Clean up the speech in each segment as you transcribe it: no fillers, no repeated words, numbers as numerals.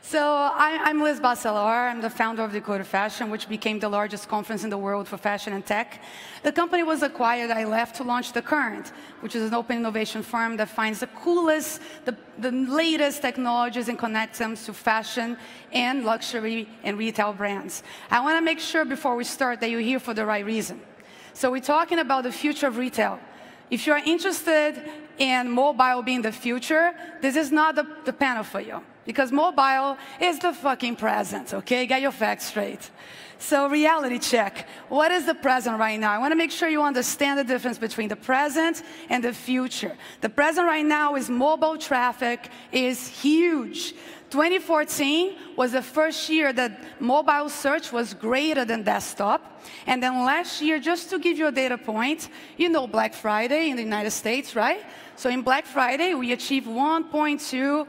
So I'm Liz Bacelar. I'm the founder of Decoded Fashion, which became the largest conference in the world for fashion and tech. The company was acquired. I left to launch TheCurren, which is an open innovation firm that finds the coolest, the latest technologies and connects them to fashion and luxury and retail brands. I want to make sure before we start that you're here for the right reason. So we're talking about the future of retail. If you're interested in mobile being the future, this is not the panel for you. Because mobile is the fucking present, okay? Get your facts straight. So reality check. What is the present right now? I want to make sure you understand the difference between the present and the future. The present right now is mobile traffic is huge. 2014 was the first year that mobile search was greater than desktop. And then last year, just to give you a data point, you know Black Friday in the United States, right? So in Black Friday, we achieved 1.2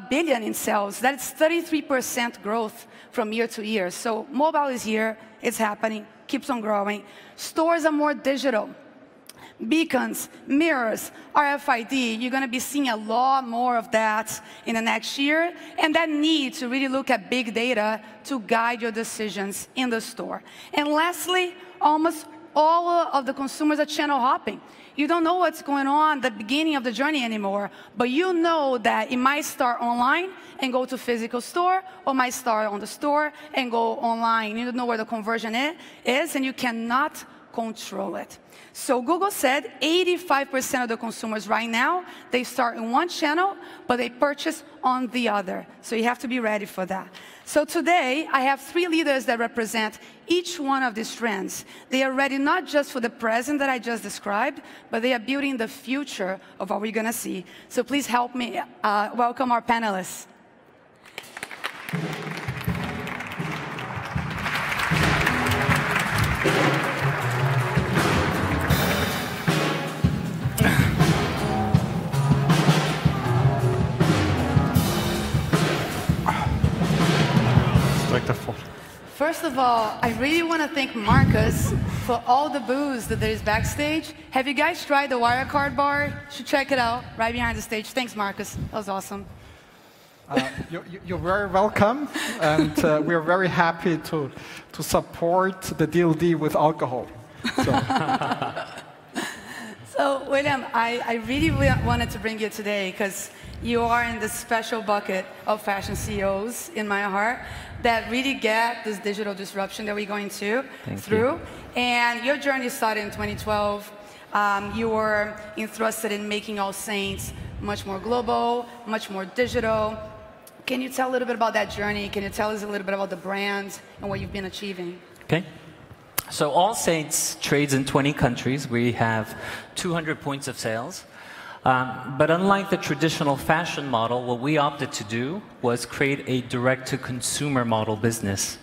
billion in sales. That's 33% growth from year to year. So mobile is here, it's happening, keeps on growing. Stores are more digital. Beacons, mirrors, RFID, you're going to be seeing a lot more of that in the next year. And that need to really look at big data to guide your decisions in the store. And lastly, almost all of the consumers are channel hopping. You don't know what's going on at the beginning of the journey anymore, but you know that it might start online and go to physical store, or might start on the store and go online. You don't know where the conversion is, and you cannot control it. So Google said 85% of the consumers right now, they start in one channel, but they purchase on the other. So you have to be ready for that. So today, I have 3 leaders that represent each one of these trends. They are ready not just for the present that I just described, but they are building the future of what we're going to see. So please help me welcome our panelists. First of all, I really want to thank Markus for all the booze that there is backstage. Have you guys tried the Wirecard bar? You should check it out right behind the stage. Thanks, Markus. That was awesome. You're very welcome, and we are very happy to support the DLD with alcohol. So William, I really wanted to bring you today because you are in this special bucket of fashion CEOs in my heart that really get this digital disruption that we're going through. And your journey started in 2012. You were interested in making AllSaints much more global, much more digital. Can you tell a little bit about that journey? Can you tell us a little bit about the brand and what you've been achieving? Okay. So AllSaints trades in 20 countries. We have 200 points of sales. But unlike the traditional fashion model, what we opted to do was create a direct-to-consumer model business.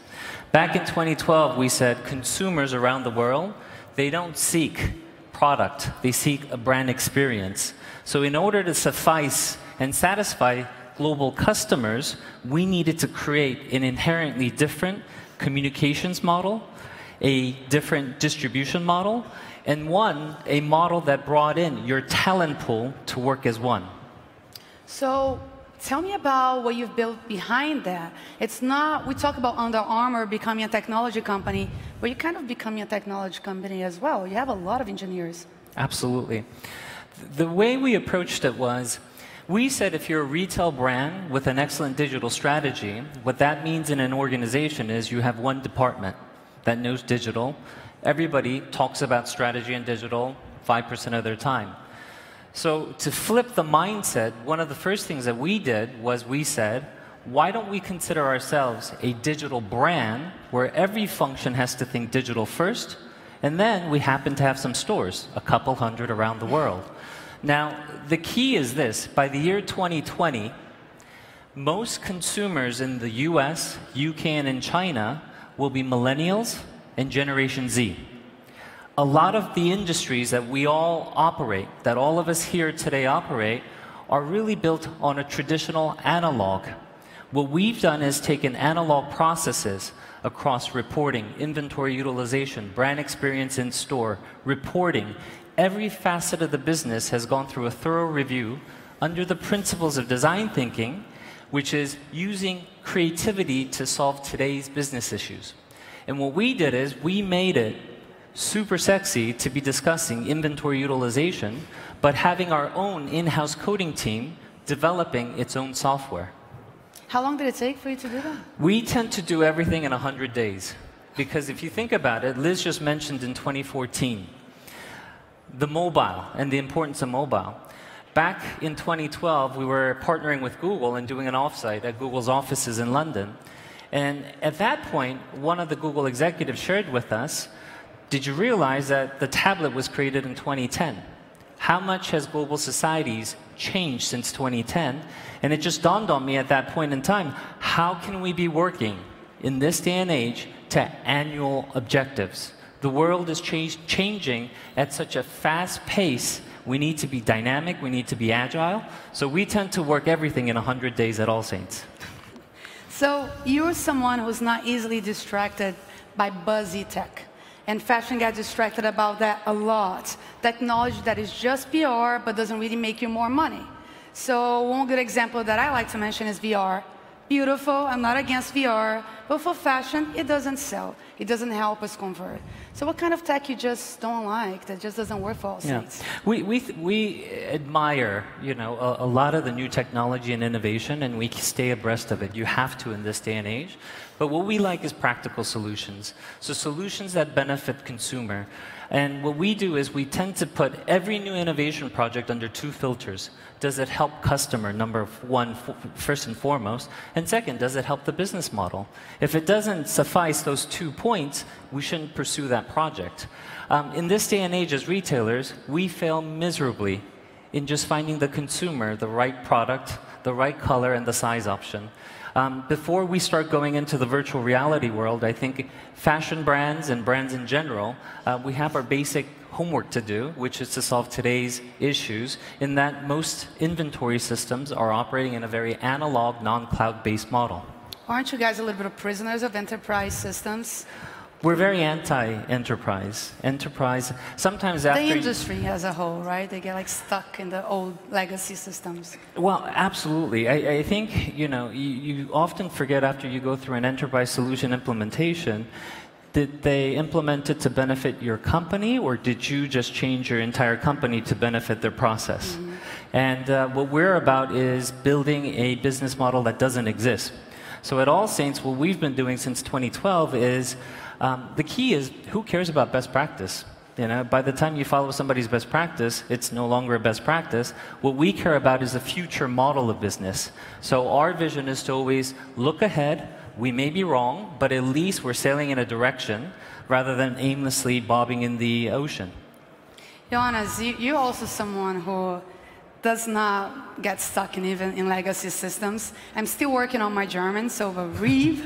Back in 2012, we said consumers around the world, they don't seek product, they seek a brand experience. So in order to suffice and satisfy global customers, we needed to create an inherently different communications model, a different distribution model, and a model that brought in your talent pool to work as one. So tell me about what you've built behind that. It's not, we talk about Under Armour becoming a technology company, but you're kind of becoming a technology company as well. You have a lot of engineers. Absolutely. The way we approached it was, we said if you're a retail brand with an excellent digital strategy, what that means in an organization is you have one department that knows digital. Everybody talks about strategy and digital 5% of their time. So to flip the mindset, one of the first things that we did was we said, why don't we consider ourselves a digital brand where every function has to think digital first, and then we happen to have some stores, a couple hundred around the world. Now, the key is this. By the year 2020, most consumers in the US, UK, and in China will be millennials and Generation Z. A lot of the industries that we all operate, that all of us here today operate, are really built on a traditional analog. What we've done is taken analog processes across reporting, inventory utilization, brand experience in store, reporting. Every facet of the business has gone through a thorough review under the principles of design thinking. which is using creativity to solve today's business issues. And what we did is we made it super sexy to be discussing inventory utilization, but having our own in-house coding team developing its own software. How long did it take for you to do that? We tend to do everything in 100 days. Because if you think about it, Liz just mentioned in 2014, the mobile and the importance of mobile. Back in 2012, we were partnering with Google and doing an offsite at Google's offices in London. And at that point, one of the Google executives shared with us, did you realize that the tablet was created in 2010? How much has global societies changed since 2010? And it just dawned on me at that point in time, how can we be working in this day and age to annual objectives? The world is changing at such a fast pace. We need to be dynamic, we need to be agile. So we tend to work everything in 100 days at AllSaints. So you're someone who's not easily distracted by buzzy tech. And fashion gets distracted about that a lot. Technology that is just PR, but doesn't really make you more money. So one good example that I like to mention is VR. Beautiful, I'm not against VR, but for fashion, it doesn't sell. It doesn't help us convert. So what kind of tech you just don't like, that just doesn't work for AllSaints? Yeah. We admire, a lot of the new technology and innovation, and we stay abreast of it. You have to in this day and age. But what we like is practical solutions. So solutions that benefit consumer. And what we do is we tend to put every new innovation project under two filters. Does it help customer, number one, first and foremost? And second, does it help the business model? If it doesn't suffice those 2 points, we shouldn't pursue that project. In this day and age as retailers, we fail miserably in just finding the consumer the right product, the right color, and the size option. Before we start going into the virtual reality world, I think fashion brands and brands in general, we have our basic homework to do, which is to solve today's issues, in that most inventory systems are operating in a very analog, non-cloud-based model. Aren't you guys a little bit of prisoners of enterprise systems? We're very anti-enterprise. Enterprise, sometimes after... The industry as a whole, right? They get like stuck in the old legacy systems. Well, absolutely. I think, you often forget after you go through an enterprise solution implementation, did they implement it to benefit your company, or did you just change your entire company to benefit their process? Mm-hmm. And what we're about is building a business model that doesn't exist. So at AllSaints, what we've been doing since 2012 is, the key is, who cares about best practice? By the time you follow somebody's best practice, it's no longer a best practice. What we care about is the future model of business. So our vision is to always look ahead. We may be wrong, but at least we're sailing in a direction rather than aimlessly bobbing in the ocean. Johannes, you're also someone who does not get stuck even in legacy systems. I'm still working on my German, so REWE.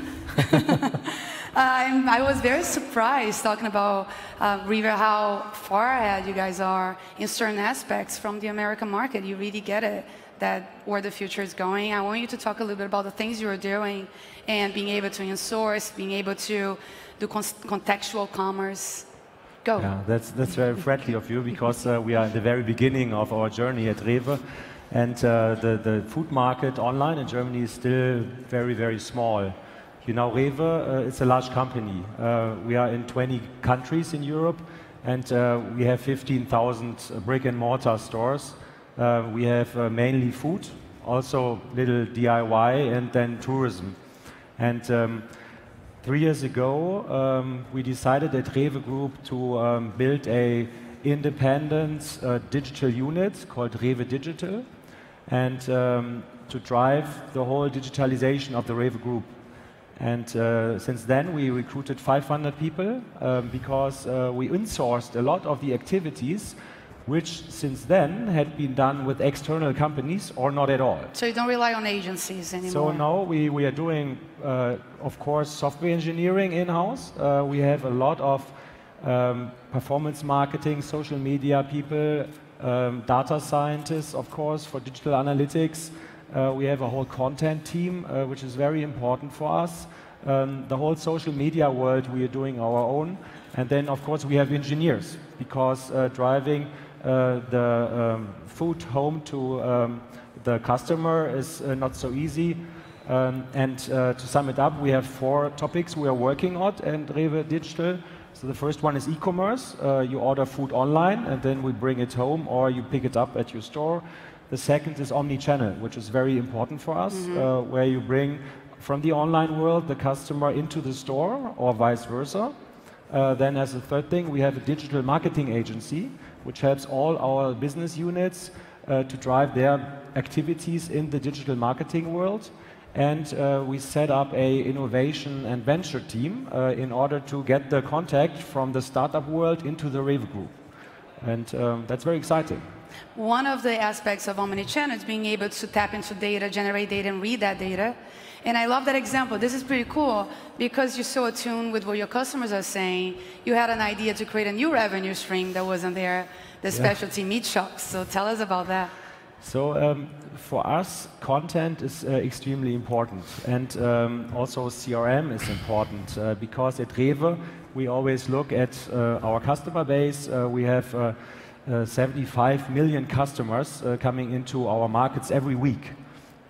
I was very surprised talking about REWE, how far ahead you guys are in certain aspects from the American market. You really get it, where the future is going. I want you to talk a little bit about the things you are doing and being able to in-source, being able to do contextual commerce. Go. Yeah, that's very friendly of you, because we are in the very beginning of our journey at REWE. And the food market online in Germany is still very, very small. REWE, it's a large company. We are in 20 countries in Europe, and we have 15,000 brick and mortar stores. We have mainly food, also little DIY, and then tourism. And 3 years ago, we decided at REWE Group to build a independent digital unit called REWE Digital, and to drive the whole digitalization of the REWE Group. And since then, we recruited 500 people because we insourced a lot of the activities which since then had been done with external companies or not at all. So you don't rely on agencies anymore? So now we are doing, of course, software engineering in-house. We have a lot of performance marketing, social media people, data scientists, of course, for digital analytics. We have a whole content team, which is very important for us. The whole social media world, we are doing our own. And then, of course, we have engineers, because driving the food home to the customer is not so easy. To sum it up, we have 4 topics we are working on in REWE Digital. So the first one is e-commerce. You order food online and then we bring it home or you pick it up at your store. The second is omni-channel, which is very important for us, where you bring from the online world the customer into the store or vice versa. Then as a third thing, we have a digital marketing agency, which helps all our business units to drive their activities in the digital marketing world. And we set up a innovation and venture team in order to get the contact from the startup world into the REWE group. And that's very exciting. One of the aspects of omnichannel is being able to tap into data, generate data, and read that data. And I love that example. This is pretty cool because you're so attuned with what your customers are saying. You had an idea to create a new revenue stream that wasn't there, the specialty meat shops. So tell us about that. So for us, content is extremely important, and also CRM is important because at REWE we always look at our customer base. We have 75 million customers coming into our markets every week,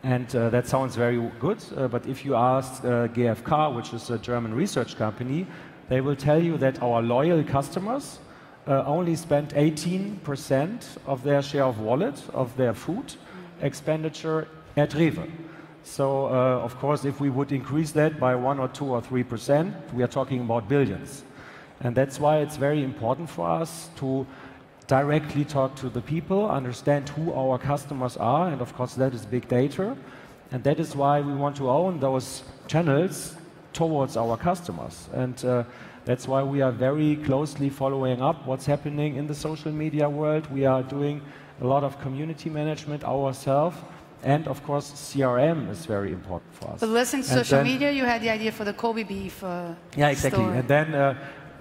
and that sounds very good. But if you ask GfK, which is a German research company, they will tell you that our loyal customers only spend 18% of their share of wallet, of their food expenditure at REWE. So, of course, if we would increase that by 1 or 2 or 3%, we are talking about billions. And that's why it's very important for us to directly talk to the people, understand who our customers are, and of course that is big data. And that is why we want to own those channels towards our customers. And that's why we are very closely following up what's happening in the social media world. We are doing a lot of community management ourselves. And of course, CRM is very important for us. But listen to social media, you had the idea for the Kobe beef yeah, exactly. store. And then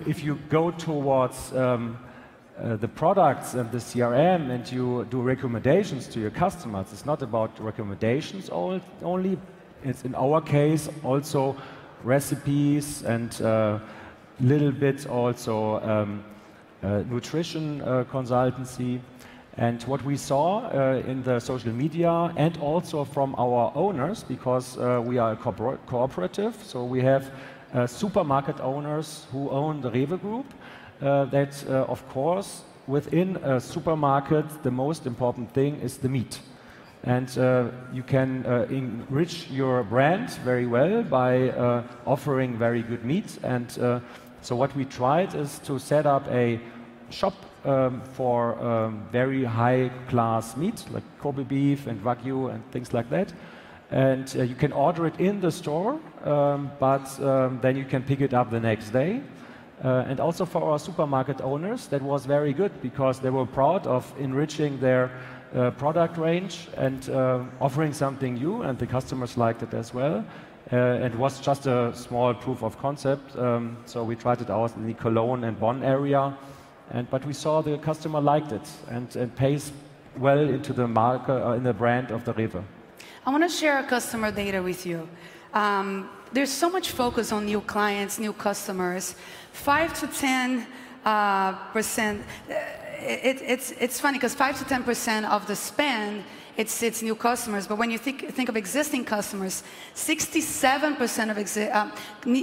if you go towards the products and the CRM and you do recommendations to your customers, it's not about recommendations only. It's in our case also recipes and little bit also nutrition consultancy. And what we saw in the social media and also from our owners, because we are a cooperative, so we have supermarket owners who own the REWE group, that of course within a supermarket the most important thing is the meat. And you can enrich your brand very well by offering very good meat. And so what we tried is to set up a shop for very high-class meat, like Kobe beef and Wagyu and things like that. And you can order it in the store, but then you can pick it up the next day. And also for our supermarket owners, that was very good because they were proud of enriching their product range and offering something new, and the customers liked it as well. It was just a small proof of concept, so we tried it out in the Cologne and Bonn area, but we saw the customer liked it and pays well into the market, in the brand of the REWE. I want to share customer data with you. There's so much focus on new clients, new customers. 5 to 10%. It's funny because 5 to 10% of the spend, it's new customers. But when you think of existing customers, 67% of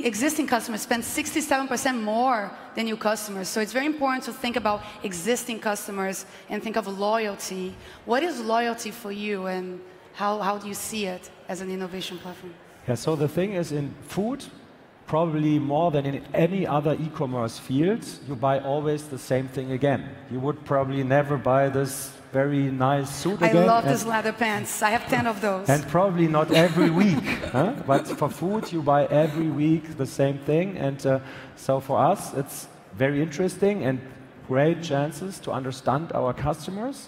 existing customers spend 67% more than new customers. So it's very important to think about existing customers and think of loyalty. What is loyalty for you, and how do you see it as an innovation platform? Yeah, so the thing is, in food, probably more than in any other e-commerce field, you buy always the same thing again. You would probably never buy this very nice suit again. I love these leather pants. I have 10 of those. And probably not every week. Huh? But for food, you buy every week the same thing. And so for us, it's very interesting and great chances to understand our customers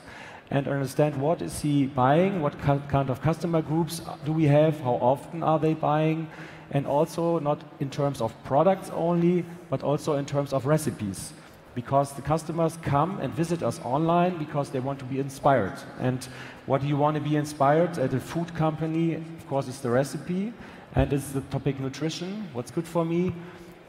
and understand what is he buying, what kind of customer groups do we have, how often are they buying, and also not in terms of products only, but also in terms of recipes. Because the customers come and visit us online because they want to be inspired. And what do you want to be inspired at a food company? Of course, it's the recipe, and it's the topic nutrition, what's good for me.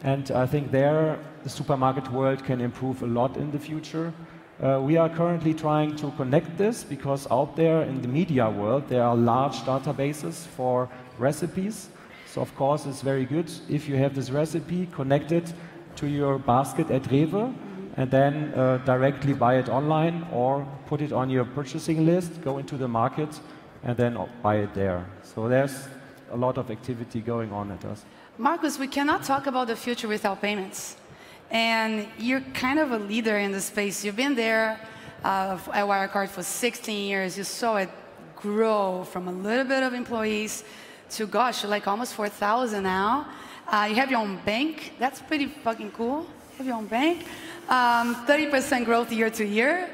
And I think there, the supermarket world can improve a lot in the future. We are currently trying to connect this because out there in the media world, there are large databases for recipes. So of course, it's very good if you have this recipe connected to your basket at REWE and then directly buy it online or put it on your purchasing list, go into the market and then buy it there. So there's a lot of activity going on at us. Markus, we cannot talk about the future without payments. And you're kind of a leader in the space. You've been there at Wirecard for 16 years. You saw it grow from a little bit of employees to, gosh, like almost 4,000 now. You have your own bank. That's pretty fucking cool. You have your own bank. 30% growth year to year.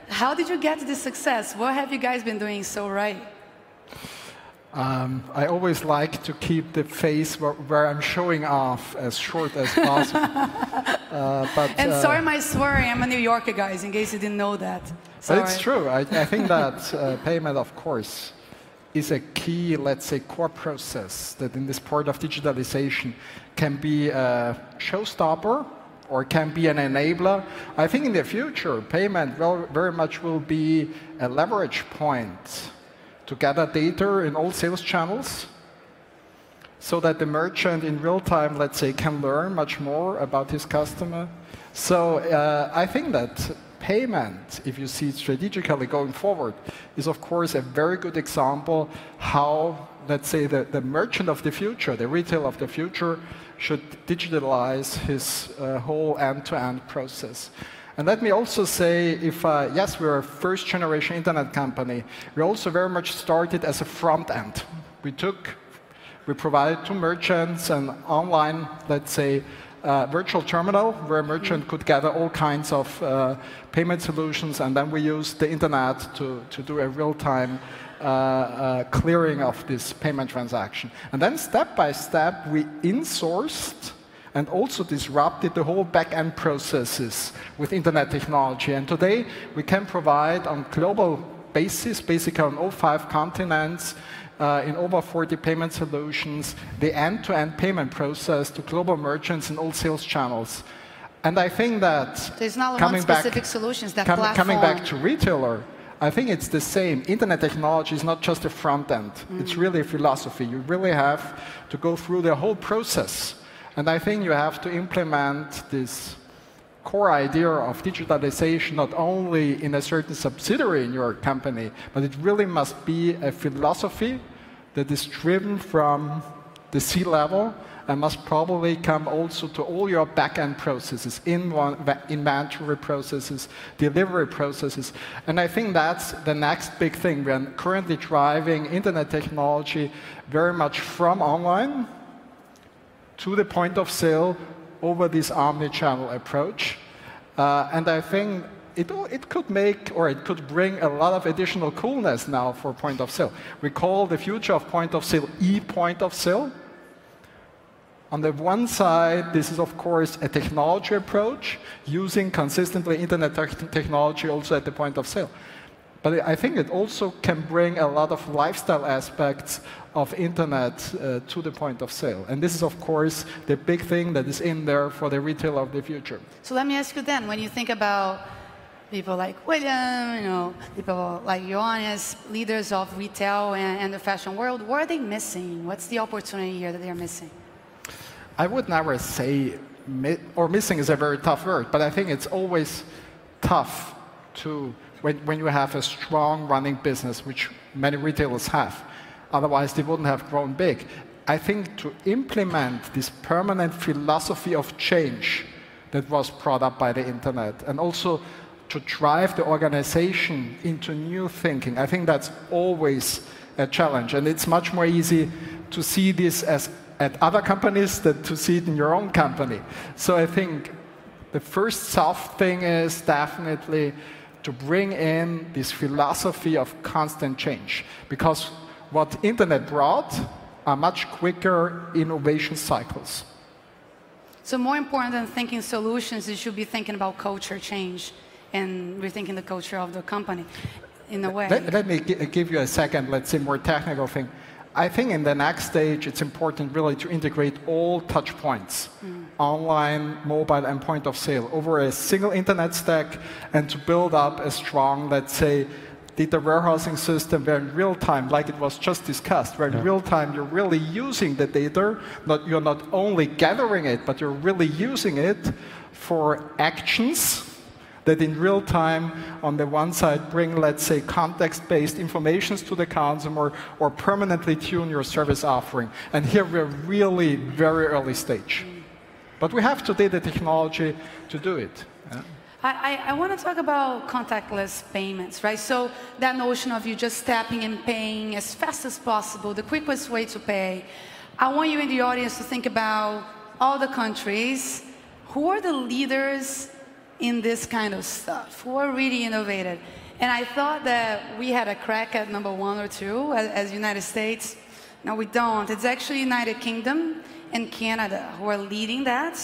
How did you get to this success? What have you guys been doing so right? I always like to keep the phase where I'm showing off as short as possible. And sorry my swearing, I'm a New Yorker, guys, in case you didn't know that. Sorry. But it's true. I think that payment, of course, is a key, let's say, core process that in this part of digitalization can be a showstopper or can be an enabler. I think in the future, payment very much will be a leverage point to gather data in all sales channels so that the merchant in real time, let's say, can learn much more about his customer. So I think that payment, if you see it strategically going forward, is of course a very good example how, let's say, the merchant of the future, the retail of the future, should digitalize his whole end-to-end process. And let me also say, yes, we're a first-generation internet company, we also very much started as a front end. We provided to merchants an online, let's say, virtual terminal where a merchant could gather all kinds of payment solutions, and then we used the internet to do a real-time clearing of this payment transaction. And then step by step, we insourced and also disrupted the whole back-end processes with internet technology. And today, we can provide on global basis, basically on all 5 continents, in over 40 payment solutions, the end-to-end payment process to global merchants in all sales channels. And I think that there's not one specific solutions, that platform. Coming back to retailer, I think it's the same. Internet technology is not just a front end. It's really a philosophy. You really have to go through the whole process. And I think you have to implement this core idea of digitalization not only in a certain subsidiary in your company, but it really must be a philosophy that is driven from the C-level and must probably come also to all your back-end processes, inventory processes, delivery processes. And I think that's the next big thing. We're currently driving internet technology very much from online to the point of sale over this omni-channel approach. And I think it could make, or it could bring a lot of additional coolness now for point of sale. We call the future of point of sale e-point of sale. On the one side, this is of course a technology approach, using consistently internet technology also at the point of sale. But I think it also can bring a lot of lifestyle aspects of internet to the point of sale. And this is, of course, the big thing that is in there for the retail of the future. So let me ask you then, when you think about people like William, people like Johannes, leaders of retail and the fashion world, what are they missing? What's the opportunity here that they're missing? I would never say, missing is a very tough word, but I think it's always tough to, when you have a strong running business, which many retailers have. Otherwise, they wouldn't have grown big. I think to implement this permanent philosophy of change that was brought up by the internet, and also to drive the organization into new thinking, I think that's always a challenge. And it's much more easy to see this as at other companies than to see it in your own company. So I think the first soft thing is definitely to bring in this philosophy of constant change. Because what internet brought are much quicker innovation cycles. So more important than thinking solutions, you should be thinking about culture change and rethinking the culture of the company in a way. Let me give you a second, let's say, more technical thing. I think in the next stage, it's important really to integrate all touch points, online, mobile, and point of sale, over a single internet stack, and to build up a strong, let's say, data warehousing system where in real time, like it was just discussed, where in real time you're really using the data, you're not only gathering it, but you're really using it for actions that in real time, on the one side, bring, let's say, context-based information to the consumer or permanently tune your service offering. And here we're really very early stage. But we have today the technology to do it. Yeah. I want to talk about contactless payments, right? So that notion of you just tapping and paying as fast as possible, the quickest way to pay. I want you in the audience to think about all the countries. Who are the leaders in this kind of stuff, who are really innovative? And I thought that we had a crack at number 1 or 2 as United States. No, we don't. It's actually United Kingdom and Canada who are leading that.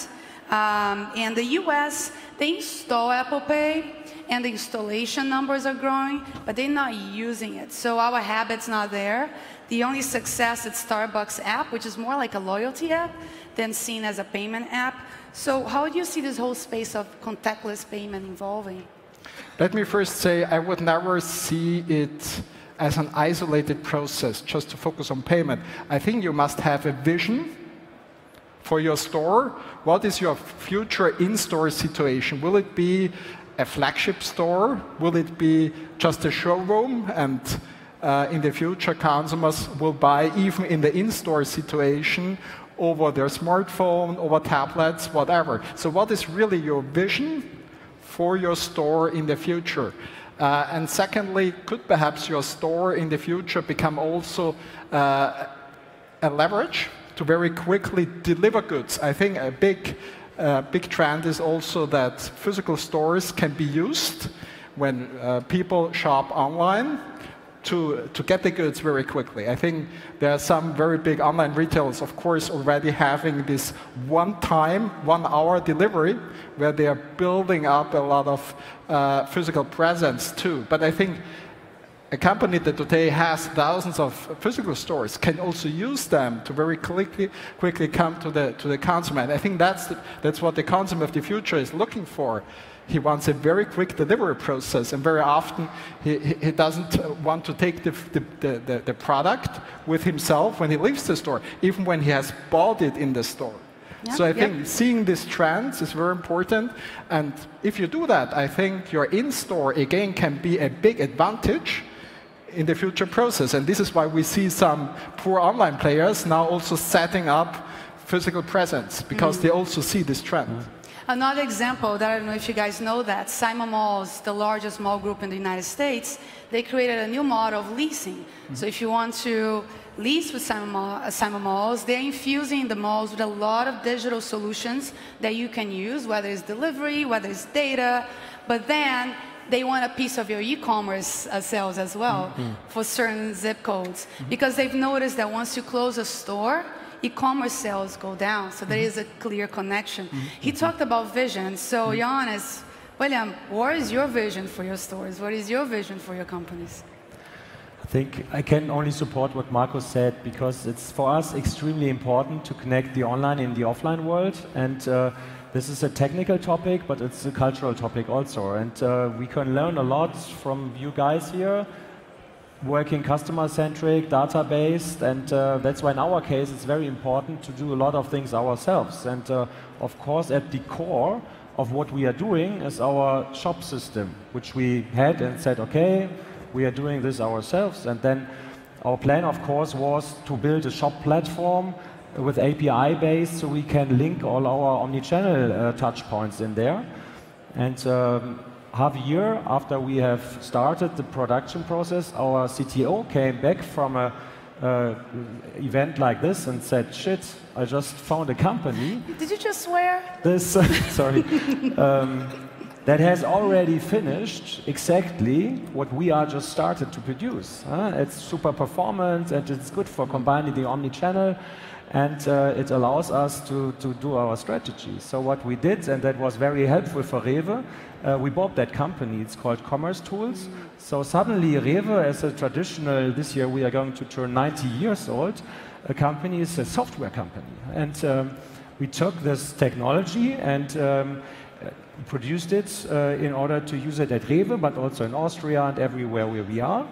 And the US, they install Apple Pay, and the installation numbers are growing, but they're not using it. So our habit's not there. The only success is Starbucks app, which is more like a loyalty app than seen as a payment app. So how do you see this whole space of contactless payment evolving? Let me first say I would never see it as an isolated process just to focus on payment. I think you must have a vision for your store. What is your future in-store situation? Will it be a flagship store? Will it be just a showroom? And in the future, consumers will buy even in the in-store situation over their smartphone, over tablets, whatever. So what is really your vision for your store in the future? And secondly, could perhaps your store in the future become also a leverage to very quickly deliver goods? I think a big trend is also that physical stores can be used when people shop online to get the goods very quickly. I think there are some very big online retailers, of course, already having this one-time, 1-hour delivery, where they are building up a lot of physical presence too. But I think a company that today has thousands of physical stores can also use them to very quickly come to the consumer. And I think that's what the consumer of the future is looking for. He wants a very quick delivery process, and very often he doesn't want to take the product with himself when he leaves the store, even when he has bought it in the store. Yep, so I think seeing these trends is very important, and if you do that, I think your in-store, again, can be a big advantage in the future process. And this is why we see some poor online players now also setting up physical presence, because they also see this trend. Another example that I don't know if you guys know that, Simon Malls, the largest mall group in the United States, they created a new model of leasing. So if you want to lease with Simon Malls, they're infusing the malls with a lot of digital solutions that you can use, whether it's delivery, whether it's data, but then they want a piece of your e-commerce sales as well for certain zip codes, because they've noticed that once you close a store, e-commerce sales go down, so there is a clear connection. He talked about vision. So Johannes, William, what is your vision for your stores? What is your vision for your companies? I think I can only support what Markus said, because it's for us extremely important to connect the online and the offline world. And this is a technical topic, but it's a cultural topic also. And we can learn a lot from you guys here, working customer-centric, data-based, and that's why in our case it's very important to do a lot of things ourselves. And of course, at the core of what we are doing is our shop system, which we had and said, okay, we are doing this ourselves. And then our plan, of course, was to build a shop platform with API-based, so we can link all our omnichannel touch points in there. And half a year after we have started the production process, our CTO came back from an event like this and said, shit, I just found a company. Did you just swear? This, sorry. that has already finished exactly what we are just started to produce. It's super performant, and it's good for combining the omni-channel, and it allows us to do our strategy. So what we did, and that was very helpful for REWE, we bought that company. It's called Commerce Tools. So suddenly REWE, as a traditional, this year we are going to turn 90 years old, a company is a software company. And we took this technology and produced it in order to use it at REWE, but also in Austria and everywhere where we are.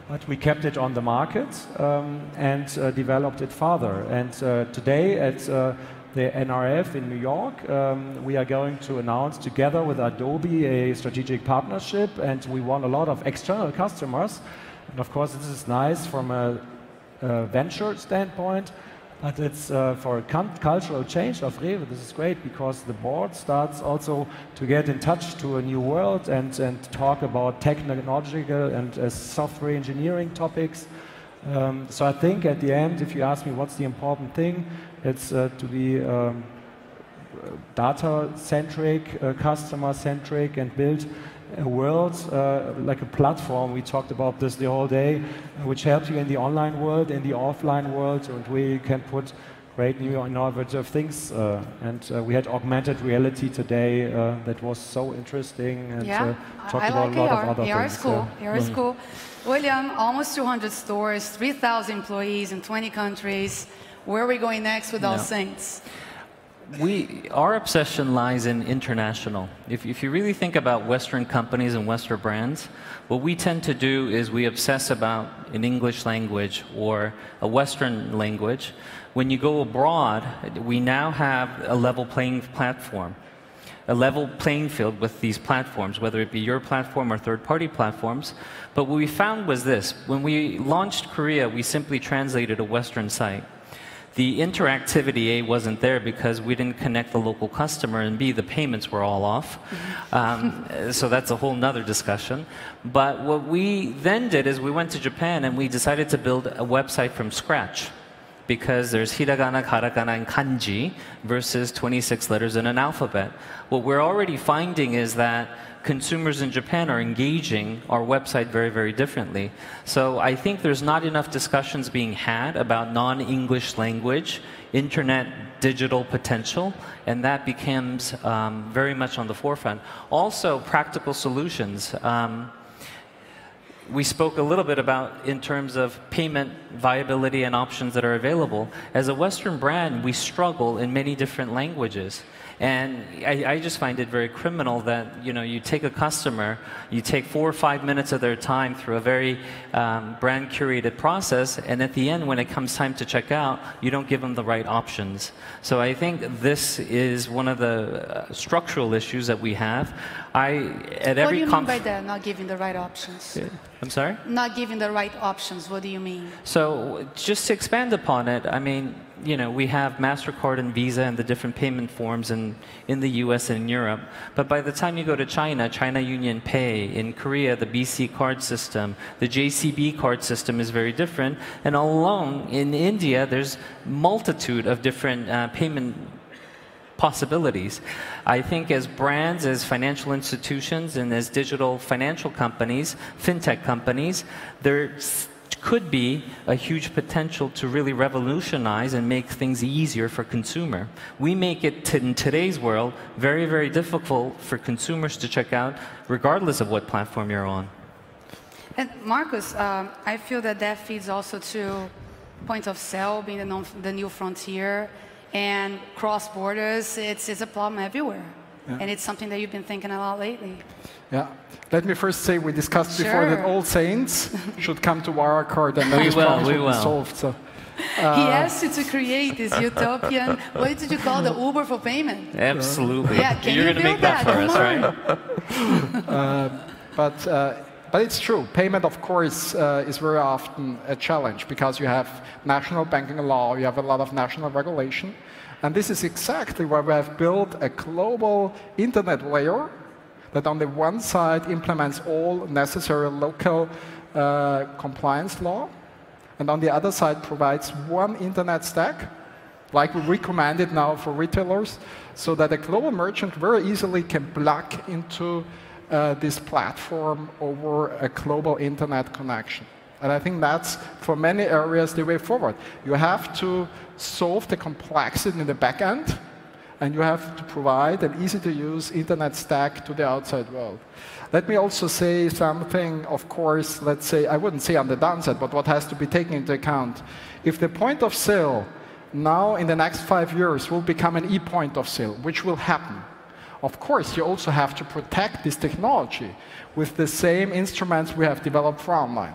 But we kept it on the market and developed it further. And today at the NRF in New York, we are going to announce together with Adobe a strategic partnership, and we won a lot of external customers. And of course, this is nice from a venture standpoint, but it's for a cultural change of REWE. This is great because the board starts also to get in touch to a new world and talk about technological and software engineering topics. So I think at the end, if you ask me what's the important thing, it's to be data-centric, customer-centric, and build a world like a platform. We talked about this the whole day, which helps you in the online world, in the offline world, and we can put great new innovative things. And we had augmented reality today that was so interesting, and talked about a lot of other things. AR is cool. William, almost 200 stores, 3,000 employees in 20 countries. Where are we going next with AllSaints? Our obsession lies in international. If you really think about Western companies and Western brands, what we tend to do is we obsess about an English language or a Western language. When you go abroad, we now have a level playing platform, a level playing field with these platforms, whether it be your platform or third-party platforms. But what we found was this: when we launched Korea, we simply translated a Western site. The interactivity, A, wasn't there because we didn't connect the local customer, and B, the payments were all off. So that's a whole nother discussion. But what we then did is we went to Japan and we decided to build a website from scratch, because there's hiragana, katakana, and kanji versus 26 letters in an alphabet. What we're already finding is that consumers in Japan are engaging our website very, very differently. So I think there's not enough discussions being had about non-English language, internet digital potential, and that becomes very much on the forefront. Also, practical solutions. We spoke a little bit about in terms of payment viability and options that are available. As a Western brand, we struggle in many different languages. And I just find it very criminal that you take a customer, you take 4 or 5 minutes of their time through a very brand curated process, and at the end, when it comes time to check out, you don't give them the right options. So I think this is one of the structural issues that we have. What do you mean by that, not giving the right options? I'm sorry? Not giving the right options, what do you mean? So just to expand upon it, I mean, we have MasterCard and Visa and the different payment forms in the US and in Europe. But by the time you go to China, China Union Pay, in Korea, the BC card system, the JCB card system is very different. And all along in India, there's multitude of different payment possibilities. I think as brands, as financial institutions, and as digital financial companies, fintech companies, there could be a huge potential to really revolutionize and make things easier for consumer. We make it in today's world very, very difficult for consumers to check out, regardless of what platform you're on. And Markus, I feel that feeds also to point of sale being the new frontier, and cross borders. It's a problem everywhere. Yeah. And it's something that you've been thinking a lot lately. Yeah. Let me first say we discussed before that AllSaints should come to Wirecard, and then this problem will be solved. So, he asked you to create this utopian, what did you call the Uber for payment? Absolutely. Yeah, can You're you going to make that for us, right? But it's true. Payment, of course, is very often a challenge because you have national banking law, you have a lot of national regulation. And this is exactly why we have built a global internet layer that on the one side implements all necessary local compliance law, and on the other side provides one internet stack like we recommend it now for retailers, so that a global merchant very easily can plug into this platform over a global internet connection. And I think that's, for many areas, the way forward. You have to solve the complexity in the back end, and you have to provide an easy-to-use internet stack to the outside world. Let me also say something, of course, let's say, I wouldn't say on the downside, but what has to be taken into account. If the point of sale now in the next 5 years will become an e-point of sale, which will happen, of course, you also have to protect this technology with the same instruments we have developed for online.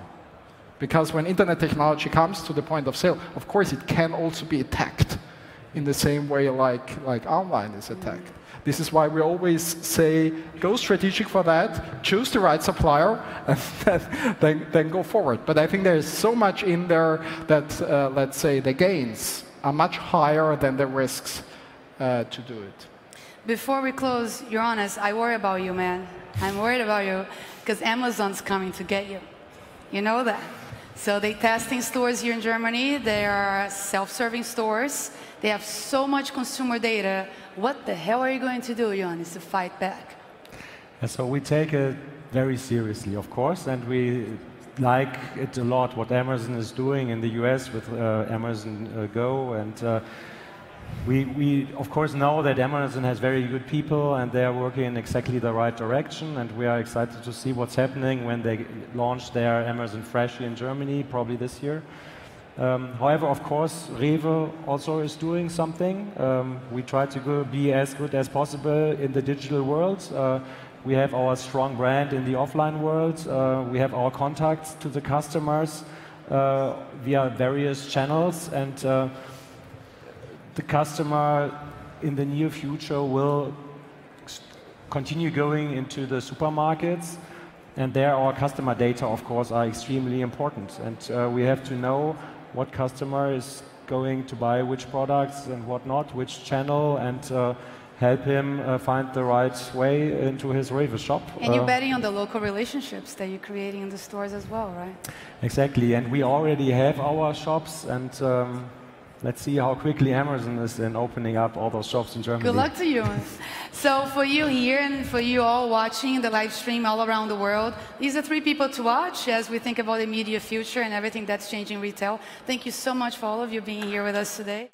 Because when internet technology comes to the point of sale, of course, it can also be attacked in the same way like online is attacked. This is why we always say, go strategic for that, choose the right supplier, and then go forward. But I think there is so much in there that, let's say, the gains are much higher than the risks to do it. Before we close, Johannes, I worry about you, man. I'm worried about you because Amazon's coming to get you. You know that. So they're testing stores here in Germany. They are self-serving stores. They have so much consumer data. What the hell are you going to do, Johannes, to fight back? And so we take it very seriously, of course, and we like it a lot, what Amazon is doing in the US with Amazon Go. And we, of course, know that Amazon has very good people and they are working in exactly the right direction. And we are excited to see what's happening when they launch their Amazon Fresh in Germany, probably this year. However, of course, REWE also is doing something. We try to be as good as possible in the digital world. We have our strong brand in the offline world. We have our contacts to the customers via various channels. And the customer in the near future will continue going into the supermarkets. And there our customer data, of course, are extremely important. And we have to know what customer is going to buy which products and what not, which channel, and help him find the right way into his REWE shop. And you're betting on the local relationships that you're creating in the stores as well, right? Exactly, and we already have our shops, and let's see how quickly Amazon is in opening up all those shops in Germany. Good luck to you. So for you here and for you all watching the live stream all around the world, these are 3 people to watch as we think about the immediate future and everything that's changing retail. Thank you so much for all of you being here with us today.